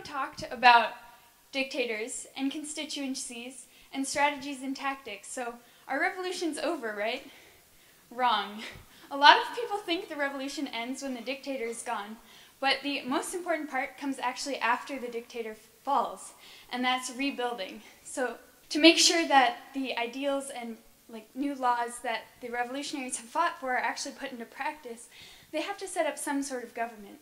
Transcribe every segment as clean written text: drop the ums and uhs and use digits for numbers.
already talked about dictators and constituencies and strategies and tactics, so our revolution's over, right? Wrong. A lot of people think the revolution ends when the dictator is gone, but the most important part comes actually after the dictator falls, and that's rebuilding. So to make sure that the ideals and new laws that the revolutionaries have fought for are actually put into practice, they have to set up some sort of government.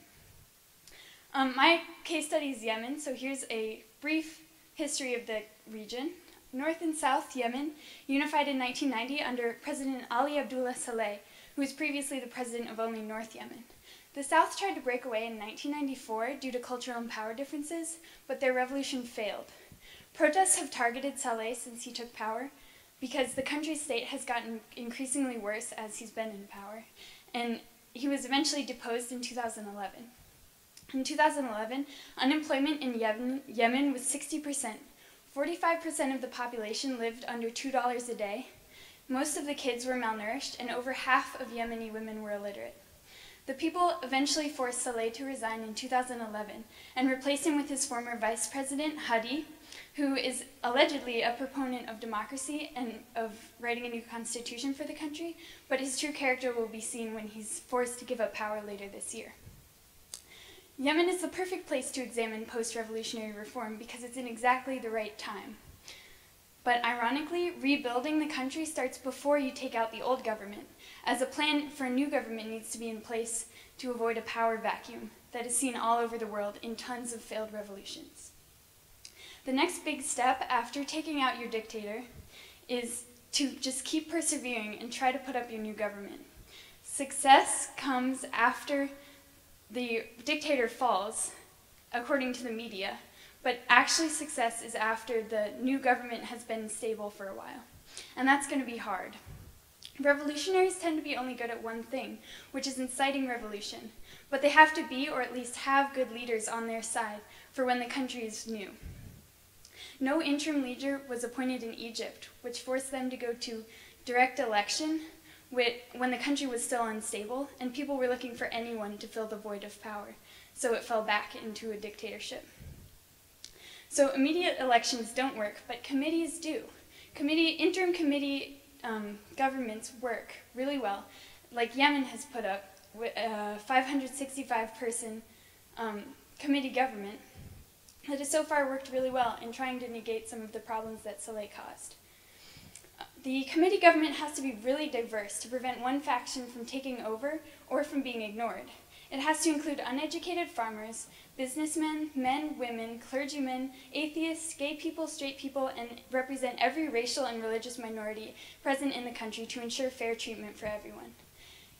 My case study is Yemen, so here's a brief history of the region. North and South Yemen unified in 1990 under President Ali Abdullah Saleh, who was previously the president of only North Yemen. The South tried to break away in 1994 due to cultural and power differences, but their revolution failed. Protests have targeted Saleh since he took power, because the country's state has gotten increasingly worse as he's been in power, and he was eventually deposed in 2011. In 2011, unemployment in Yemen was 60%. 45% of the population lived under $2 a day. Most of the kids were malnourished, and over half of Yemeni women were illiterate. The people eventually forced Saleh to resign in 2011 and replaced him with his former vice president, Hadi, who is allegedly a proponent of democracy and of writing a new constitution for the country, but his true character will be seen when he's forced to give up power later this year. Yemen is the perfect place to examine post-revolutionary reform because it's in exactly the right time. But ironically, rebuilding the country starts before you take out the old government, as a plan for a new government needs to be in place to avoid a power vacuum that is seen all over the world in tons of failed revolutions. The next big step after taking out your dictator is to just keep persevering and try to put up your new government. Success comes after the dictator falls, according to the media, but actually success is after the new government has been stable for a while. And that's going to be hard. Revolutionaries tend to be only good at one thing, which is inciting revolution, but they have to be, or at least have, good leaders on their side for when the country is new. No interim leader was appointed in Egypt, which forced them to go to direct election when the country was still unstable, and people were looking for anyone to fill the void of power, so it fell back into a dictatorship. So immediate elections don't work, but committees do. Interim committee governments work really well, like Yemen has put up with a 565-person committee government that has so far worked really well in trying to negate some of the problems that Saleh caused. The committee government has to be really diverse to prevent one faction from taking over or from being ignored. It has to include uneducated farmers, businessmen, men, women, clergymen, atheists, gay people, straight people, and represent every racial and religious minority present in the country to ensure fair treatment for everyone.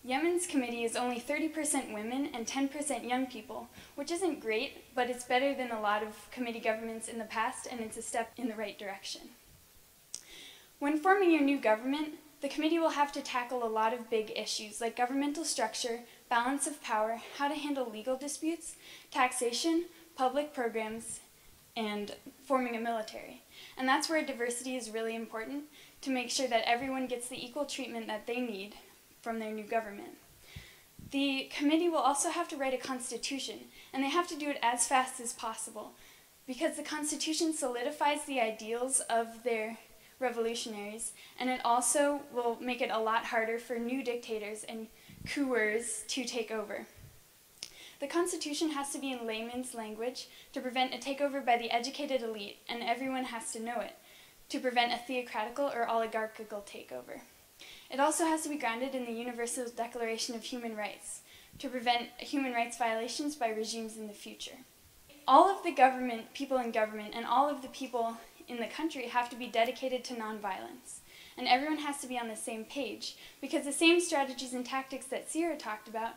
Yemen's committee is only 30% women and 10% young people, which isn't great, but it's better than a lot of committee governments in the past, and it's a step in the right direction. When forming your new government, the committee will have to tackle a lot of big issues like governmental structure, balance of power, how to handle legal disputes, taxation, public programs, and forming a military. And that's where diversity is really important, to make sure that everyone gets the equal treatment that they need from their new government. The committee will also have to write a constitution, and they have to do it as fast as possible, because the constitution solidifies the ideals of their revolutionaries, and it also will make it a lot harder for new dictators and coups to take over. The Constitution has to be in layman's language to prevent a takeover by the educated elite, and everyone has to know it, to prevent a theocratical or oligarchical takeover. It also has to be grounded in the Universal Declaration of Human Rights, to prevent human rights violations by regimes in the future. All of the people in government, and all of the people in the country have to be dedicated to nonviolence. And everyone has to be on the same page, because the same strategies and tactics that Sierra talked about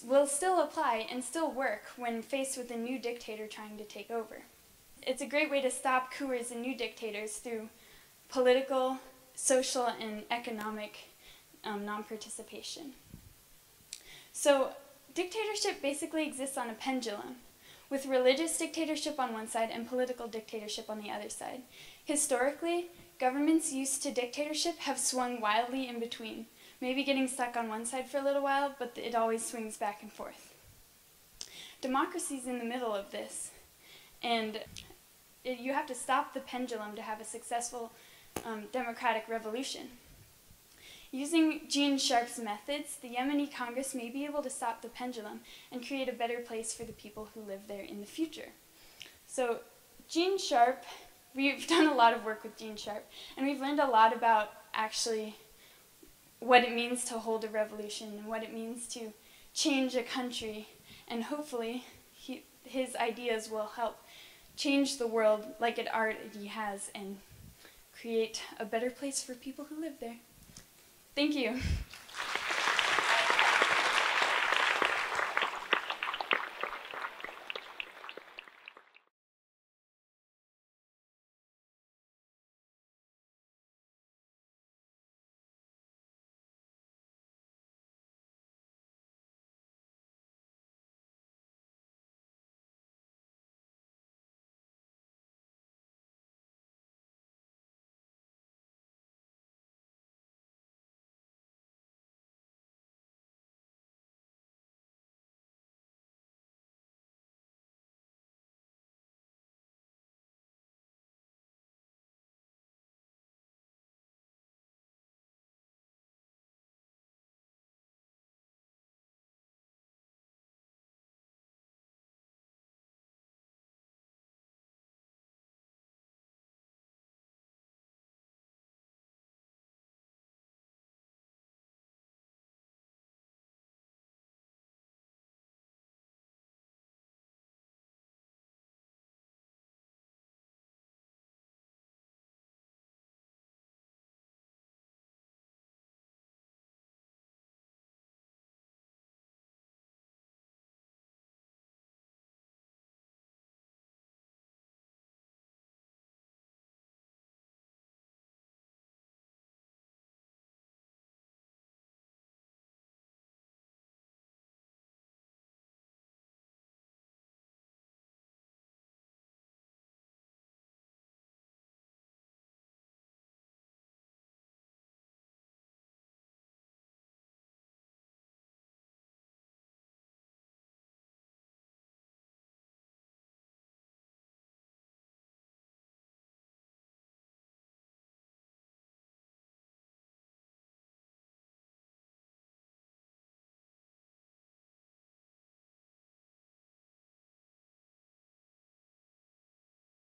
will still apply and still work when faced with a new dictator trying to take over. It's a great way to stop coups and new dictators through political, social, and economic non-participation. So dictatorship basically exists on a pendulum, with religious dictatorship on one side and political dictatorship on the other side. Historically, governments used to dictatorship have swung wildly in between, maybe getting stuck on one side for a little while, but it always swings back and forth. Democracy is in the middle of this, and you have to stop the pendulum to have a successful democratic revolution. Using Gene Sharp's methods, the Yemeni Congress may be able to stop the pendulum and create a better place for the people who live there in the future. So Gene Sharp, we've done a lot of work with Gene Sharp, and we've learned a lot about actually what it means to hold a revolution and what it means to change a country, and hopefully his ideas will help change the world like it already has and create a better place for people who live there. Thank you.